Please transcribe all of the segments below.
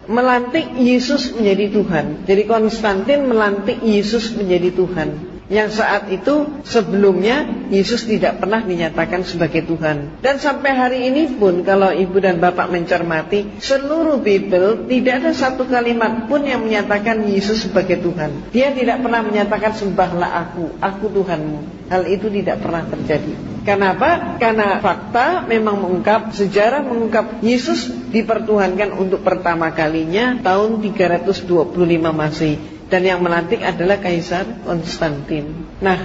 melantik Yesus menjadi Tuhan. Jadi Konstantin melantik Yesus menjadi Tuhan, yang saat itu sebelumnya Yesus tidak pernah dinyatakan sebagai Tuhan. Dan sampai hari ini pun kalau ibu dan bapak mencermati seluruh Bible, tidak ada satu kalimat pun yang menyatakan Yesus sebagai Tuhan. Dia tidak pernah menyatakan sembahlah aku Tuhanmu. Hal itu tidak pernah terjadi. Kenapa? Karena fakta memang mengungkap, sejarah mengungkap Yesus dipertuhankan untuk pertama kalinya tahun 325 Masehi. Dan yang melantik adalah Kaisar Konstantin. Nah,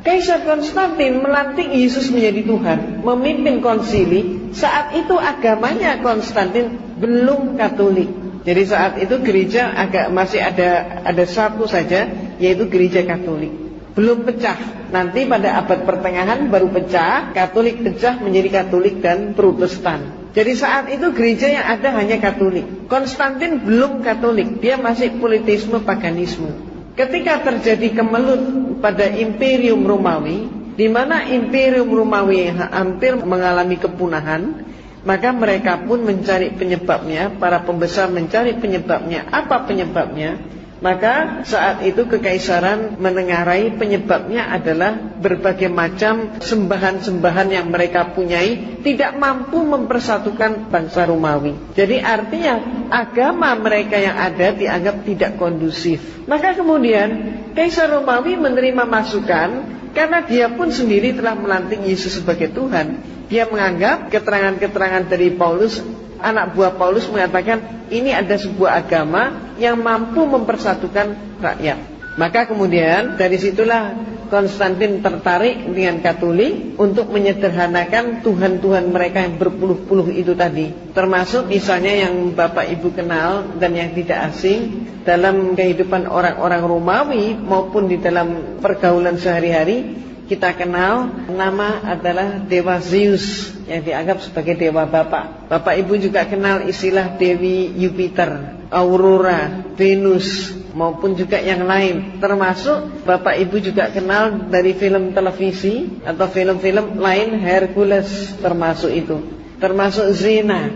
Kaisar Konstantin melantik Yesus menjadi Tuhan, memimpin konsili. Saat itu agamanya Konstantin belum Katolik. Jadi saat itu gereja masih ada satu saja, yaitu gereja Katolik. Belum pecah. Nanti pada abad pertengahan baru pecah, Katolik pecah menjadi Katolik dan Protestan. Jadi saat itu gereja yang ada hanya Katolik. Konstantin belum Katolik, dia masih politisme paganisme. Ketika terjadi kemelut pada Imperium Romawi, di mana Imperium Romawi hampir mengalami kepunahan, maka mereka pun mencari penyebabnya, para pembesar mencari penyebabnya. Apa penyebabnya? Maka saat itu kekaisaran menengarai penyebabnya adalah berbagai macam sembahan-sembahan yang mereka punyai tidak mampu mempersatukan bangsa Romawi. Jadi artinya agama mereka yang ada dianggap tidak kondusif. Maka kemudian Kaisar Romawi menerima masukan, karena dia pun sendiri telah melantik Yesus sebagai Tuhan. Dia menganggap keterangan-keterangan dari Paulus, anak buah Paulus, mengatakan ini ada sebuah agama yang mampu mempersatukan rakyat. Maka kemudian dari situlah Konstantin tertarik dengan Katolik untuk menyederhanakan Tuhan-Tuhan mereka yang berpuluh-puluh itu tadi. Termasuk misalnya yang Bapak Ibu kenal dan yang tidak asing dalam kehidupan orang-orang Romawi maupun di dalam pergaulan sehari-hari. Kita kenal nama adalah Dewa Zeus yang dianggap sebagai Dewa Bapak. Bapak Ibu juga kenal istilah Dewi Jupiter, Aurora, Venus, maupun juga yang lain. Termasuk Bapak Ibu juga kenal dari film televisi atau film-film lain, Hercules termasuk itu. Termasuk Xena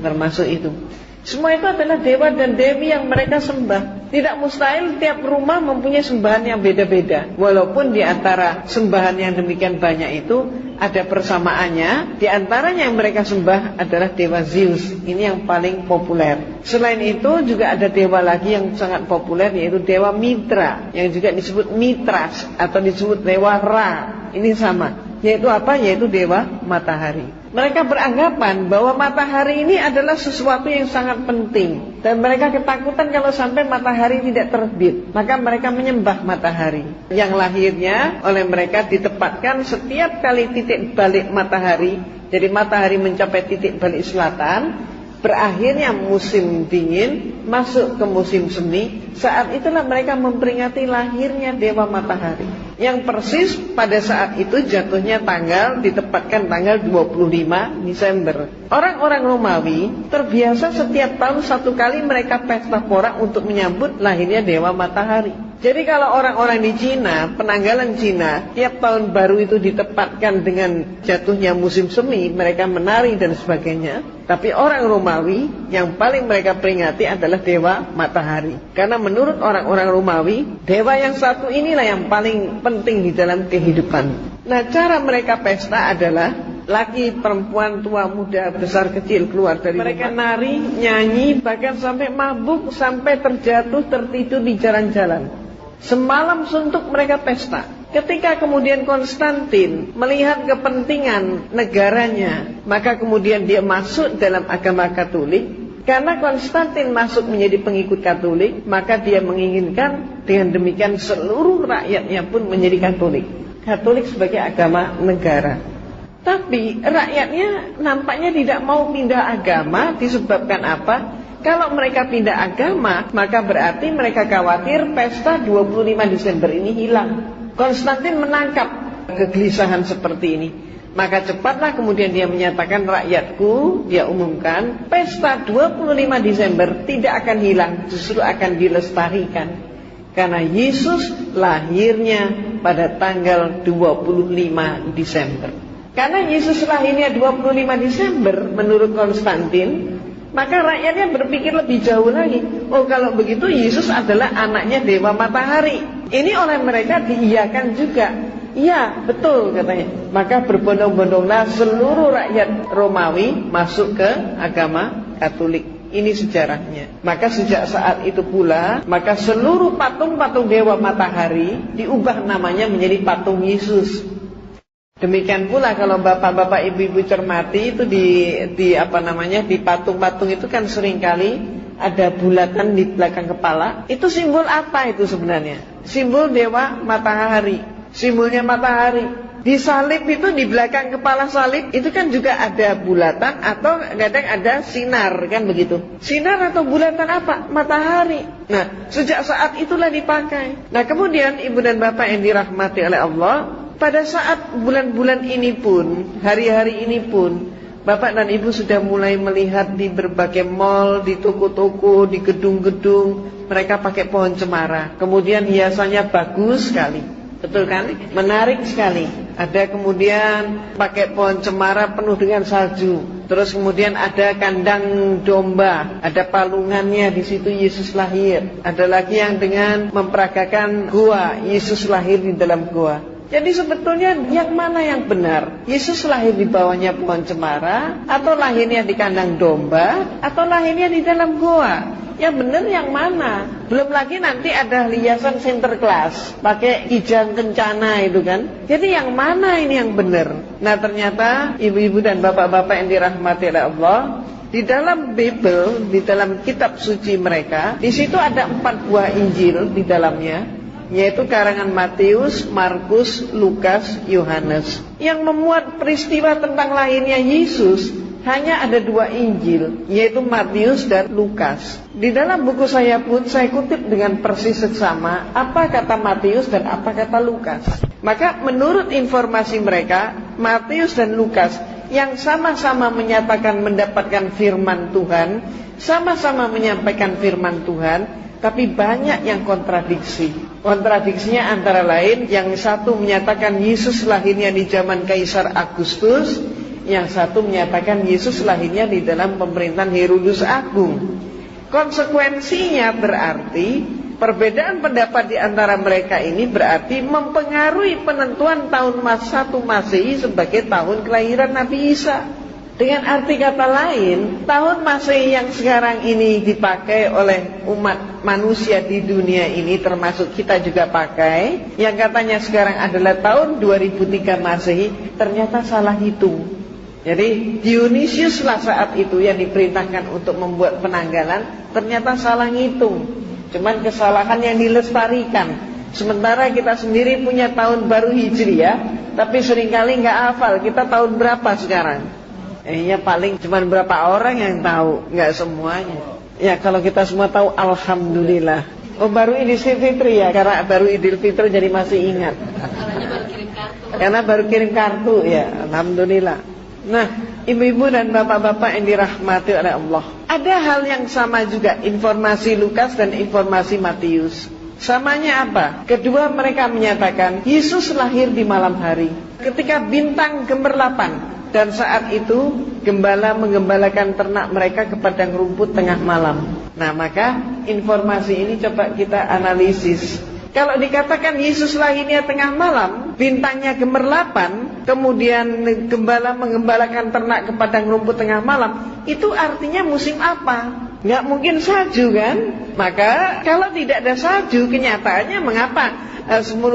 termasuk itu. Semua itu adalah dewa dan dewi yang mereka sembah. Tidak mustahil tiap rumah mempunyai sembahan yang beda-beda. Walaupun di antara sembahan yang demikian banyak itu ada persamaannya. Di antaranya yang mereka sembah adalah Dewa Zeus. Ini yang paling populer. Selain itu juga ada dewa lagi yang sangat populer, yaitu Dewa Mitra, yang juga disebut Mitras atau disebut Dewa Ra. Ini sama. Yaitu apa? Yaitu Dewa Matahari. Mereka beranggapan bahwa matahari ini adalah sesuatu yang sangat penting, dan mereka ketakutan kalau sampai matahari tidak terbit. Maka mereka menyembah matahari, yang lahirnya oleh mereka ditempatkan setiap kali titik balik matahari. Jadi matahari mencapai titik balik selatan, berakhirnya musim dingin, masuk ke musim semi. Saat itulah mereka memperingati lahirnya Dewa Matahari, yang persis pada saat itu jatuhnya ditempatkan tanggal 25 Desember. Orang-orang Romawi terbiasa setiap tahun satu kali mereka pesta pora untuk menyambut lahirnya Dewa Matahari. Jadi kalau orang-orang di Cina, penanggalan Cina, tiap tahun baru itu ditempatkan dengan jatuhnya musim semi, mereka menari dan sebagainya. Tapi orang Romawi yang paling mereka peringati adalah Dewa Matahari. Karena menurut orang-orang Romawi, dewa yang satu inilah yang paling penting di dalam kehidupan. Nah, cara mereka pesta adalah laki, perempuan, tua, muda, besar, kecil keluar dari mereka rumah. Nari, nyanyi, bahkan sampai mabuk, sampai terjatuh, tertidur di jalan-jalan. Semalam suntuk mereka pesta. Ketika kemudian Konstantin melihat kepentingan negaranya, maka kemudian dia masuk dalam agama Katolik. Karena Konstantin masuk menjadi pengikut Katolik, maka dia menginginkan dengan demikian seluruh rakyatnya pun menjadi Katolik. Katolik sebagai agama negara. Tapi rakyatnya nampaknya tidak mau pindah agama. Disebabkan apa? Kalau mereka pindah agama, maka berarti mereka khawatir pesta 25 Desember ini hilang. Konstantin menangkap kegelisahan seperti ini. Maka cepatlah kemudian dia menyatakan, rakyatku, dia umumkan, pesta 25 Desember tidak akan hilang, justru akan dilestarikan. Karena Yesus lahirnya pada tanggal 25 Desember. Karena Yesus lahirnya 25 Desember menurut Konstantin, Maka rakyatnya berpikir lebih jauh lagi. Oh, kalau begitu Yesus adalah anaknya Dewa Matahari. Ini oleh mereka diiyakan juga. Iya, betul katanya. Maka berbondong-bondonglah seluruh rakyat Romawi masuk ke agama Katolik. Ini sejarahnya. Maka sejak saat itu pula, maka seluruh patung-patung Dewa Matahari diubah namanya menjadi patung Yesus. Demikian pula kalau bapak-bapak ibu-ibu cermati itu di patung-patung itu kan seringkali ada bulatan di belakang kepala. Itu simbol apa itu sebenarnya? Simbol Dewa Matahari. Simbolnya matahari. Di salib itu, di belakang kepala salib itu kan juga ada bulatan atau kadang ada sinar, kan begitu. Sinar atau bulatan apa? Matahari. Nah, sejak saat itulah dipakai. Nah, kemudian ibu dan bapak yang dirahmati oleh Allah, pada saat bulan-bulan ini pun, hari-hari ini pun, bapak dan ibu sudah mulai melihat di berbagai mall, di toko-toko, di gedung-gedung, mereka pakai pohon cemara. Kemudian hiasannya bagus sekali. Betul kan? Menarik sekali. Ada kemudian pakai pohon cemara penuh dengan salju. Terus kemudian ada kandang domba, ada palungannya, di situ Yesus lahir. Ada lagi yang dengan memperagakan gua, Yesus lahir di dalam gua. Jadi sebetulnya yang mana yang benar? Yesus lahir di bawahnya pohon cemara, atau lahirnya di kandang domba, atau lahirnya di dalam gua? Yang benar yang mana? Belum lagi nanti ada hiasan Sinterklas, pakai kijang kencana itu kan. Jadi yang mana ini yang benar? Nah, ternyata ibu-ibu dan bapak-bapak yang dirahmati oleh Allah, di dalam Bible, di dalam kitab suci mereka, di situ ada 4 buah Injil di dalamnya, yaitu karangan Matius, Markus, Lukas, Yohanes. Yang memuat peristiwa tentang lahirnya Yesus hanya ada 2 Injil, yaitu Matius dan Lukas. Di dalam buku saya pun saya kutip dengan persis seksama apa kata Matius dan apa kata Lukas. Maka menurut informasi mereka, Matius dan Lukas yang sama-sama menyatakan mendapatkan firman Tuhan, sama-sama menyampaikan firman Tuhan, tapi banyak yang kontradiksi. Kontradiksinya antara lain, yang satu menyatakan Yesus lahirnya di zaman Kaisar Agustus, yang satu menyatakan Yesus lahirnya di dalam pemerintahan Herodes Agung. Konsekuensinya berarti perbedaan pendapat di antara mereka ini berarti mempengaruhi penentuan tahun 1 Masehi sebagai tahun kelahiran Nabi Isa. Dengan arti kata lain, tahun Masehi yang sekarang ini dipakai oleh umat manusia di dunia ini, termasuk kita juga pakai, yang katanya sekarang adalah tahun 2003 Masehi, ternyata salah hitung. Jadi Dionysius lah saat itu yang diperintahkan untuk membuat penanggalan, ternyata salah ngitung. Cuman kesalahan yang dilestarikan. Sementara kita sendiri punya tahun baru Hijriah, tapi seringkali nggak hafal kita tahun berapa sekarang. Ya paling cuman berapa orang yang tahu, nggak semuanya. Ya kalau kita semua tahu, alhamdulillah. Oh, baru Idul Fitri ya, karena baru Idul Fitri jadi masih ingat. Karena baru kirim kartu ya, alhamdulillah. Nah, ibu-ibu dan bapak-bapak yang dirahmati oleh Allah, ada hal yang sama juga informasi Lukas dan informasi Matius. Samanya apa? Kedua mereka menyatakan Yesus lahir di malam hari ketika bintang gemerlapan, dan saat itu gembala menggembalakan ternak mereka ke padang rumput tengah malam. Nah, maka informasi ini coba kita analisis. Kalau dikatakan Yesus lahirnya tengah malam, bintangnya gemerlapan, kemudian gembala menggembalakan ternak ke padang rumput tengah malam, itu artinya musim apa? Nggak mungkin salju kan? Maka kalau tidak ada salju, kenyataannya mengapa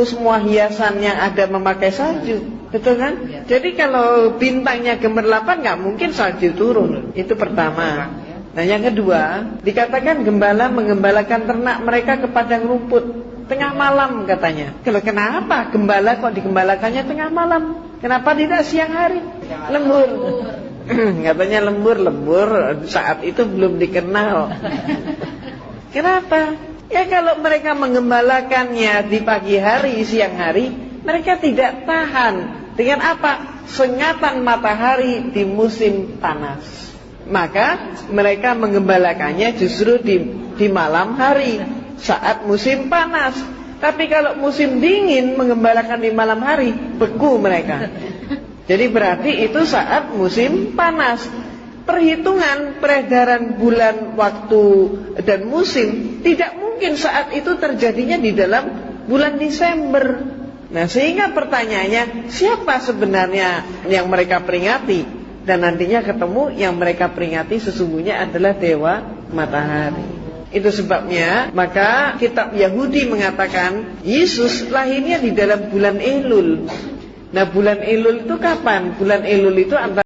semua hiasan yang ada memakai salju? Betul kan? Jadi kalau bintangnya gemerlapan, nggak mungkin salju turun. Itu pertama. Nah, yang kedua, dikatakan gembala menggembalakan ternak mereka ke padang rumput tengah malam katanya. Kalau kenapa gembala kok digembalakannya tengah malam? Kenapa tidak siang hari? Lembur. Katanya lembur saat itu belum dikenal. Kenapa? Ya kalau mereka menggembalakannya di pagi hari, siang hari, mereka tidak tahan dengan apa? Sengatan matahari di musim panas. Maka mereka menggembalakannya justru di malam hari, saat musim panas. Tapi kalau musim dingin menggembalakan di malam hari, beku mereka. Jadi berarti itu saat musim panas. perhitungan peredaran bulan, waktu, dan musim tidak mungkin saat itu terjadinya di dalam bulan Desember. Nah, sehingga pertanyaannya, siapa sebenarnya yang mereka peringati? Dan nantinya ketemu yang mereka peringati sesungguhnya adalah dewa matahari. Itu sebabnya maka kitab Yahudi mengatakan Yesus lahirnya di dalam bulan Elul. Nah, bulan Elul itu kapan? Bulan Elul itu antara